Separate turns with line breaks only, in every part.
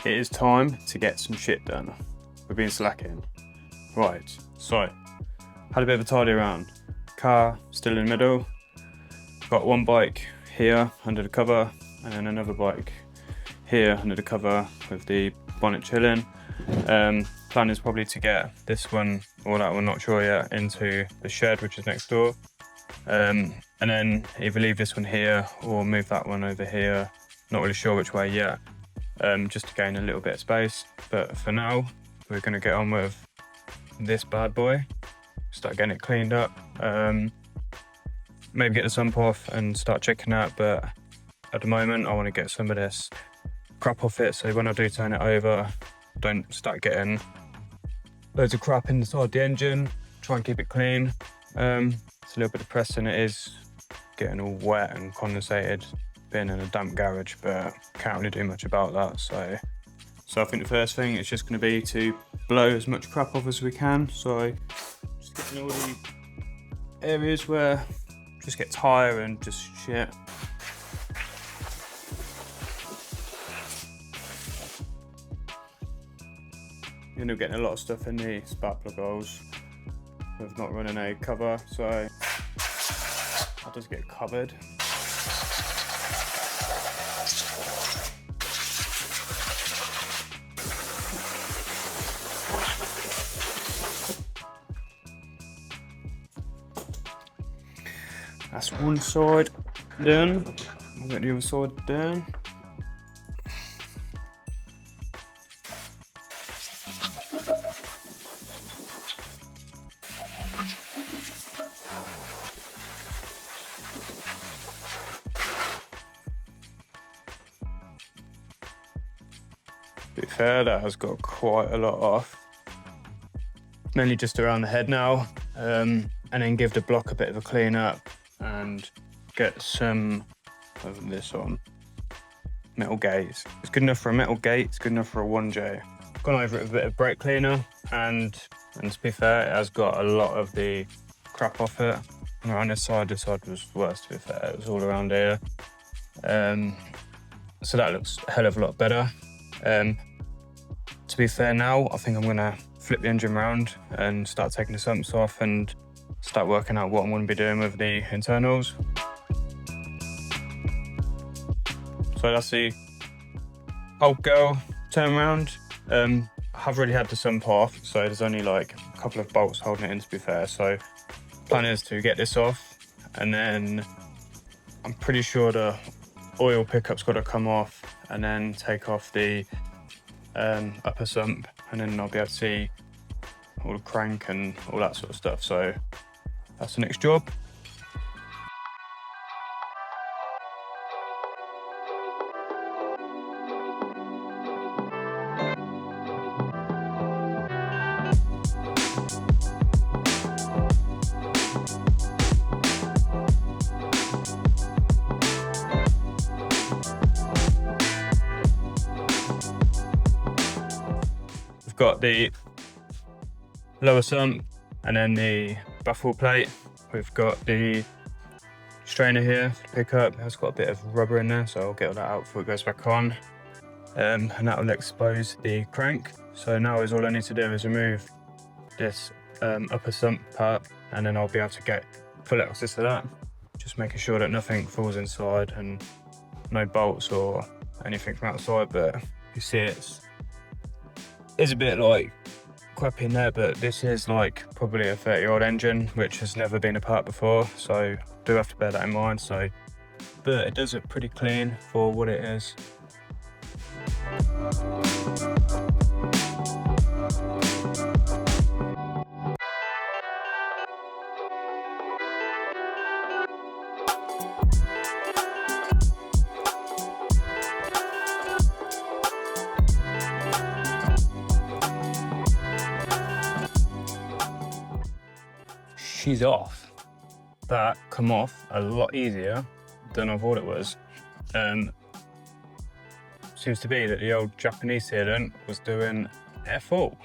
It is time to get some shit done. We've been slacking. Right, so, had a bit of a tidy around. Car, still in the middle. Got one bike here under the cover, and then another bike here under the cover with the bonnet chilling. Plan is probably to get this one, or that one, not sure yet, into the shed which is next door. And then either leave this one here or move that one over here. Not really sure which way yet. Just to gain a little bit of space, but for now we're going to get on with this bad boy, start getting it cleaned up, maybe get the sump off and start checking that, but at the moment I want to get some of this crap off it, so when I do turn it over I don't start getting loads of crap inside the engine. Try and keep it clean. It's a little bit depressing, it is getting all wet and condensated being in a damp garage, but can't really do much about that. So I think the first thing is just going to be to blow as much crap off as we can. So just getting all the areas where just get tire and just shit. You end up getting a lot of stuff in the spark plug holes with not running a cover, so that does get covered. That's one side done. I'll get the other side done. To be fair, that has got quite a lot off. Mainly just around the head now, and then give the block a bit of a clean up and get some of this on. Metal gates. It's good enough for a metal gate, it's good enough for a 1J. Gone over it with a bit of brake cleaner, and to be fair, it has got a lot of the crap off it. Around this side was worse, to be fair, it was all around here. So that looks a hell of a lot better. To be fair now, I think I'm gonna flip the engine around and start taking the sumps off and start working out what I'm going to be doing with the internals. So that's the old girl turnaround. I have already had the sump off, so there's only like a couple of bolts holding it in, to be fair. So plan is to get this off, and then I'm pretty sure the oil pickup's got to come off, and then take off the upper sump, and then I'll be able to see all the crank and all that sort of stuff. So that's the next job. We've got the lower sump and then the baffle plate. We've got the strainer here to pick up. It's got a bit of rubber in there, so I'll get all that out before it goes back on. And that will expose the crank. So now all I need to do is remove this upper sump part, and then I'll be able to get full access to that. Just making sure that nothing falls inside and no bolts or anything from outside, but you see it's a bit like crap in there, but this is like probably a 30-year-old engine which has never been apart before, so do have to bear that in mind. So, but it does look pretty clean for what it is. She's off. That come off a lot easier than I thought it was. So seems to be that the old Japanese sealant was doing F all.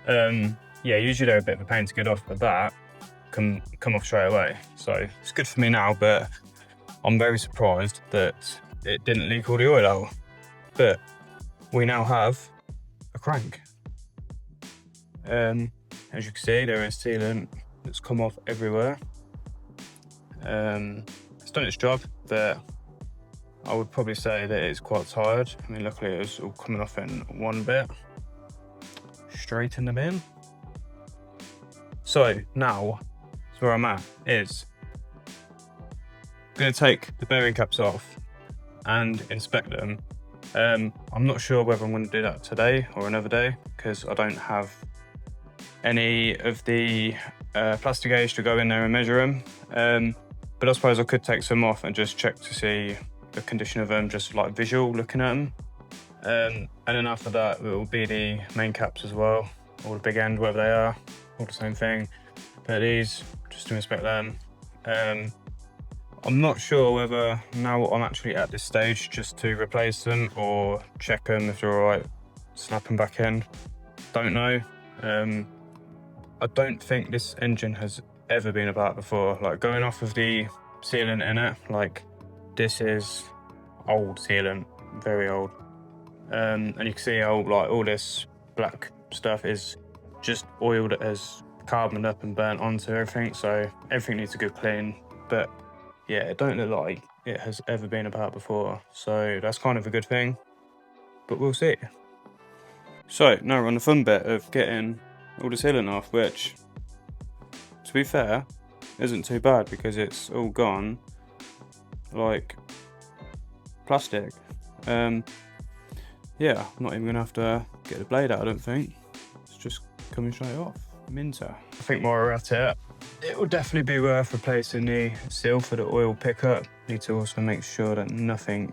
Yeah, usually they're a bit of a pain to get off, but that can come off straight away. So it's good for me now, but I'm very surprised that it didn't leak all the oil out. But we now have a crank. As you can see, there is sealant that's come off everywhere. It's done its job, but I would probably say that it's quite tired. I mean, luckily it was all coming off in one bit. Straight in the bin. So now, where I'm at is I'm going to take the bearing caps off and inspect them. I'm not sure whether I'm going to do that today or another day, because I don't have any of the plastic gauge to go in there and measure them. But I suppose I could take some off and just check to see the condition of them, just like visual looking at them. And then after that, it will be the main caps as well, or the big end, whatever they are, all the same thing. But these, just to inspect them. I'm not sure whether now I'm actually at this stage just to replace them or check them if they're all right, snap them back in. Don't know. I don't think this engine has ever been about before. Like, going off of the sealant in it, like, this is old sealant, very old. And you can see how like all this black stuff is just oil that has carboned up and burnt onto everything, so everything needs a good clean. But yeah, it don't look like it has ever been about before, so that's kind of a good thing, but we'll see. So now we're on the fun bit of getting all the sealant off, which, to be fair, isn't too bad because it's all gone like plastic. Yeah, I'm not even gonna have to get the blade out, I don't think. It's just coming straight off. Minter. I think while we're at it, it will definitely be worth replacing the seal for the oil pickup. Need to also make sure that nothing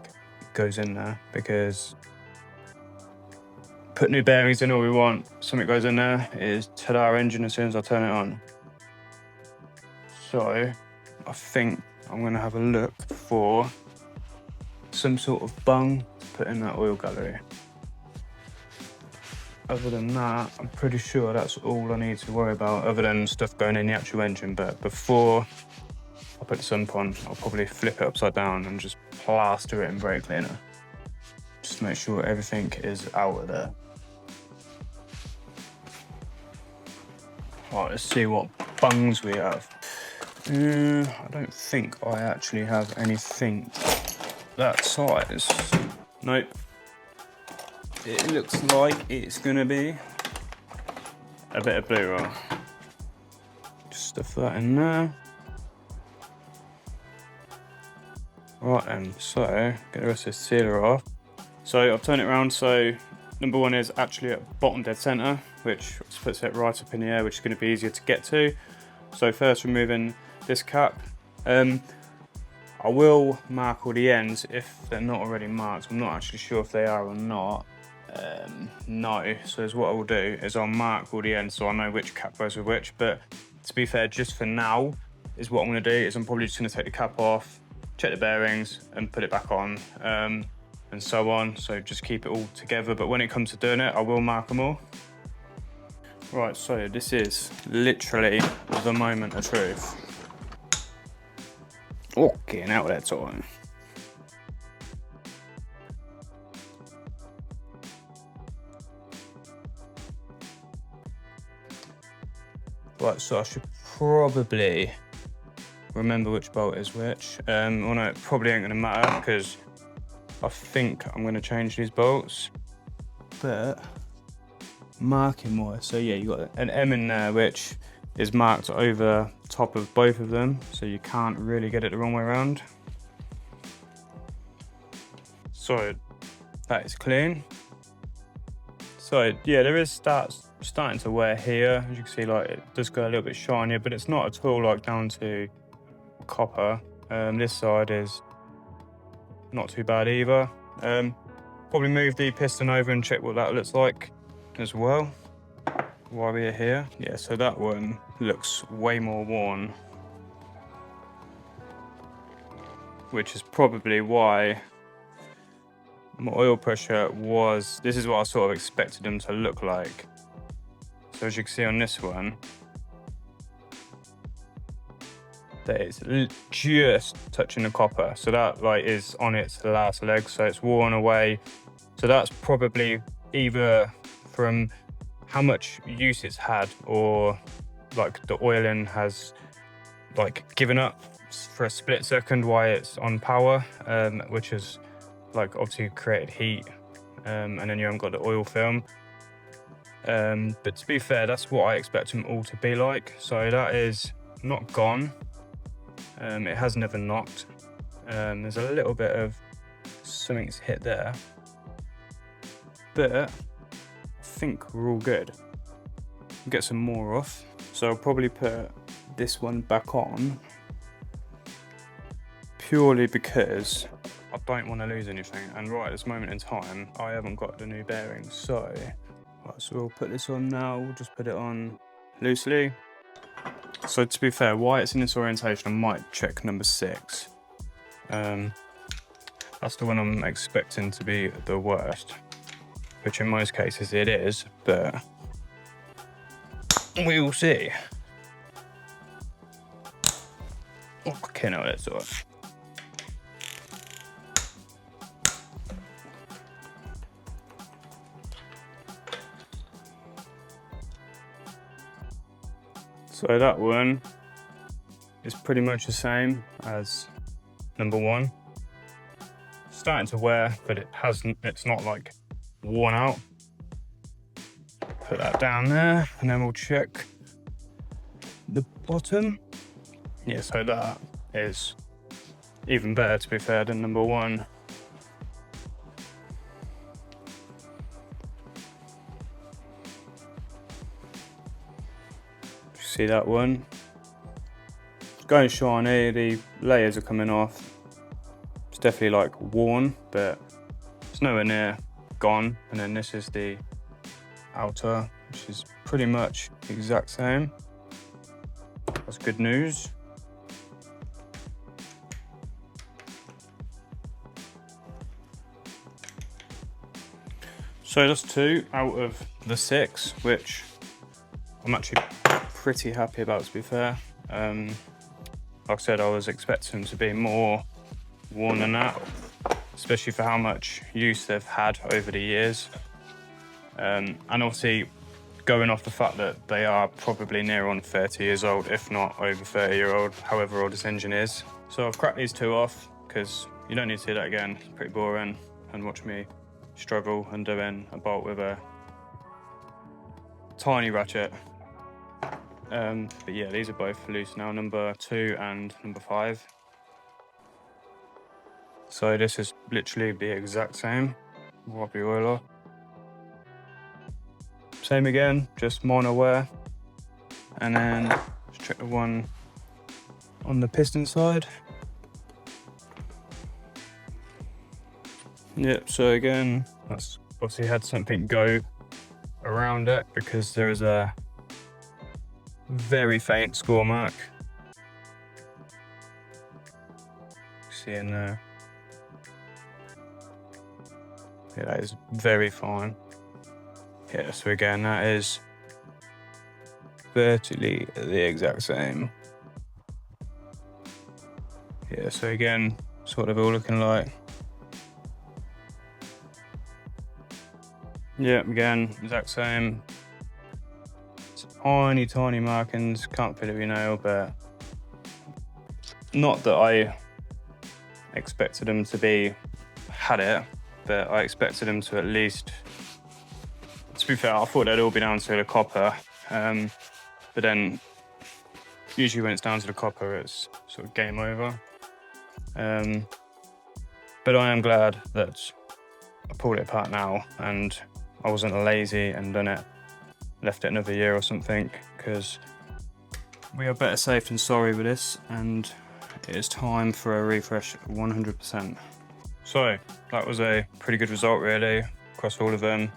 goes in there, because put new bearings in all we want, something goes in there, it is to our engine as soon as I turn it on. So I think I'm gonna have a look for some sort of bung to put in that oil gallery. Other than that, I'm pretty sure that's all I need to worry about, other than stuff going in the actual engine. But before I put the sump on, I'll probably flip it upside down and just plaster it in brake cleaner. Just to make sure everything is out of there. Right, let's see what bungs we have. I don't think I actually have anything that size. Nope. It looks like it's gonna be a bit of blue roll. Just stuff that in there. Right then, so get the rest of this sealer off. So I've turned it around, so number one is actually at bottom dead center, which puts it right up in the air, which is gonna be easier to get to. So first removing this cap. I will mark all the ends if they're not already marked. I'm not actually sure if they are or not. No, so what I will do is I'll mark all the ends so I know which cap goes with which. But to be fair, just for now, is what I'm going to do is I'm probably just going to take the cap off, check the bearings and put it back on, and so on. So just keep it all together, but when it comes to doing it, I will mark them all. Right, so this is literally the moment of truth. Okay, now that's on. Right, so I should probably remember which bolt is which. Well, no, it probably ain't gonna matter because I think I'm gonna change these bolts. But marking wise, so yeah, you got an M in there which is marked over top of both of them, so you can't really get it the wrong way around. So that is clean. So yeah, there is starting to wear here. As you can see, like, it does go a little bit shinier, but it's not at all like down to copper. This side is not too bad either. Probably move the piston over and check what that looks like as well while we're here. Yeah, so that one looks way more worn, which is probably why My oil pressure was, this is what I sort of expected them to look like. So as you can see on this one, that it's just touching the copper. So that like is on its last leg, so it's worn away. So that's probably either from how much use it's had, or like the oiling has like given up for a split second while it's on power, which has like obviously created heat, and then you haven't got the oil film. But to be fair, that's what I expect them all to be like. So that is not gone. It has never knocked. There's a little bit of something's hit there, but I think we're all good. We'll get some more off. So I'll probably put this one back on, purely because I don't want to lose anything. And right at this moment in time, I haven't got the new bearings. So we'll put this on now. We'll just put it on loosely. So to be fair, while it's in this orientation, I might check number 6. That's the one I'm expecting to be the worst, which in most cases it is, but we will see. Okay, no, that's all right. So that one is pretty much the same as number 1. Starting to wear, but it hasn't, it's not like worn out. Put that down there, and then we'll check the bottom. Yeah, so that is even better, to be fair, than number 1. See that one? It's going shiny, the layers are coming off. It's definitely like worn, but it's nowhere near gone. And then this is the outer, which is pretty much the exact same. That's good news. So that's 2 out of the 6, which I'm actually pretty happy about, to be fair. Like I said, I was expecting them to be more worn than that, especially for how much use they've had over the years. And obviously, going off the fact that they are probably near on 30 years old, if not over 30-year-old, however old this engine is. So I've cracked these 2 off, because you don't need to see that again. It's pretty boring, and watch me struggle undoing a bolt with a tiny ratchet. But yeah, these are both loose now, number 2 and number 5. So this is literally the exact same wobbly oiler. Same again, just mono wear. And then let's check the one on the piston side. Yep, so again, that's obviously had something go around it, because there is a very faint score mark. See in there. Yeah, that is very fine. Yeah, so again, that is virtually the exact same. Yeah, so again, sort of all looking like. Yeah, again, exact same. Tiny markings, can't fit it with your nail, but not that I expected them to be had it, but I expected them to at least, to be fair, I thought they'd all be down to the copper, but then usually when it's down to the copper, it's sort of game over. But I am glad that I pulled it apart now, and I wasn't lazy and done it, left it another year or something, because we are better safe than sorry with this, and it is time for a refresh 100%. So that was a pretty good result really, across all of them.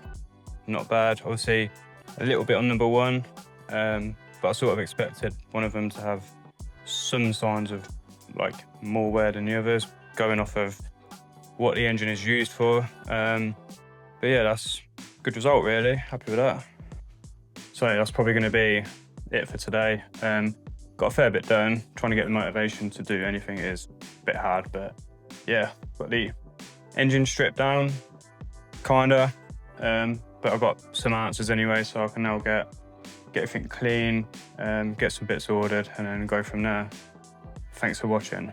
Not bad, obviously a little bit on number 1, but I sort of expected one of them to have some signs of like more wear than the others, going off of what the engine is used for. But yeah, that's a good result really, happy with that. So that's probably going to be it for today. Got a fair bit done. Trying to get the motivation to do anything is a bit hard, but yeah, got the engine stripped down, kinda. But I've got some answers anyway, so I can now get everything clean, get some bits ordered, and then go from there. Thanks for watching.